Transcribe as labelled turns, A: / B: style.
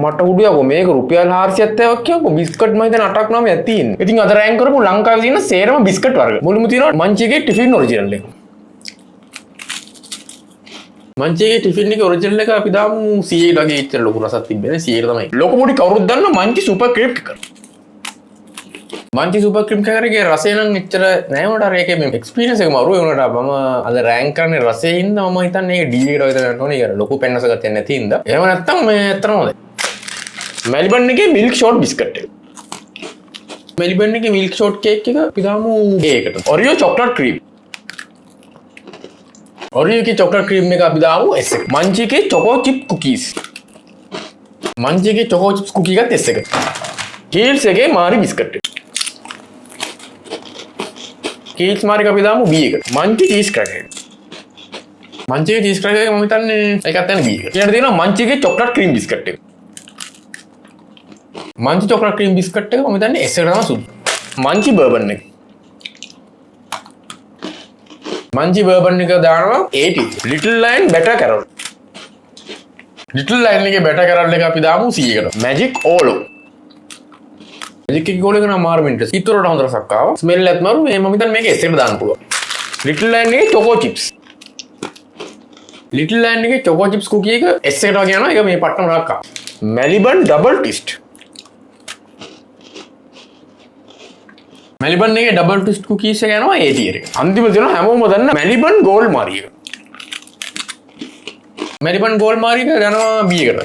A: අම්මට උඩියකෝ මේක රුපියල් 470ක් කියනකෝ බිස්කට් මම හිතන 8ක් 9ක් තියෙන්නේ. ඉතින් අද රෑන්ක් කරපු ලංකාවේ තියෙන සේරම බිස්කට් වර්ග. මුළුම තියෙනවා මංචිගේ ටිෆින් ඔරිජිනල් එක. මංචිගේ ටිෆින් එකේ ඔරිජිනල් එක අපි දාමු 100 වගේ ඉච්චර ලොකු රසක් තිබ්බේ නේ 100 තමයි. ලොකු පොඩි කවුරුත් දන්න මංචි සුපර් ක්‍රීම් එක. මංචි සුපර් ක්‍රීම් එකේ රසය නම් එච්චර නෑ උනට අර ඒකේ මේ එක්ස්පීරියන්ස් එක මරුවේ උනට මම අද රෑන්ක් කරන්නේ රසයෙන් හින්දා මම හිතන්නේ ඒක ඩී එකට විතර ගන්න ඕනේ. ඒක ලොකු පෙන්නස ගතියක් නැති හින්දා. එහෙම නැත්තම් මේ ඇත්තම හොඳයි. මෙල්බන් එකේ මිල්ක් ෂෝට් බිස්කට් එක. මෙල්බන් එකේ මිල්ක් ෂෝට් කේක් එක අපි දාමු ඒකට. Oreo chocolate cream. ඔරියෝ එකේ චොක්ලට් ක්‍රීම් එක අපි දාමු S එක. මංචි එකේ චොකෝ චිප් කුකීස්. මංචි එකේ චොකෝ චිප්ස් කුකී එකත් S එක. කීල්ස් එකේ මාරි බිස්කට් එක. කීල්ස් මාරි එක අපි දාමු B එකට. මංචි චීස් ක්‍රැකර් එක. මංචි එකේ චීස් ක්‍රැකර් එක මම හිතන්නේ ඒකත් යන B එකට. ඊළඟට තියෙනවා මංචි එකේ චොක්ලට් ක්‍රීම් බිස්කට් එක. මංචි චොක්ලට් ක්‍රීම් බිස්කට් එක මම හිතන්නේ S එකට තමයි සුදු. මංචි බර්බන් එක. මංචි බර්බන් එක දානවා 80. Little lion batter Carol. Little lion එකේ බැටර් කැරොල් එක අපි දාමු 100 කට. මැජික් ඕලෝ. මැජික් එකේ ගෝල එක නම් මාරු ඉන්ට්‍රස්. ඊතරට හොඳ රසක් ආවා. ස්මෙල් එකත් මාරු. මේ මම හිතන්නේ මේක S එකට දාන්න පුළුවන්. ලිටල් ලයන් එකේ චොකෝ චිප්ස්. ලිටල් ලයන් එකේ චොකෝ චිප්ස් කුකී එක S එකට වගේ යනවා. ඒක මේ පට්ටම රක්කා. Maliban double twist. මෙලිබන් එකේ ඩබල් ට්විස්ට් කුකීස් එක යනවා A tier එක. අන්තිම දෙන හැමෝම දන්න මෙලිබන් ගෝල්ඩ් මාරි එක. මෙලිබන් ගෝල්ඩ් මාරි එක යනවා B එකට.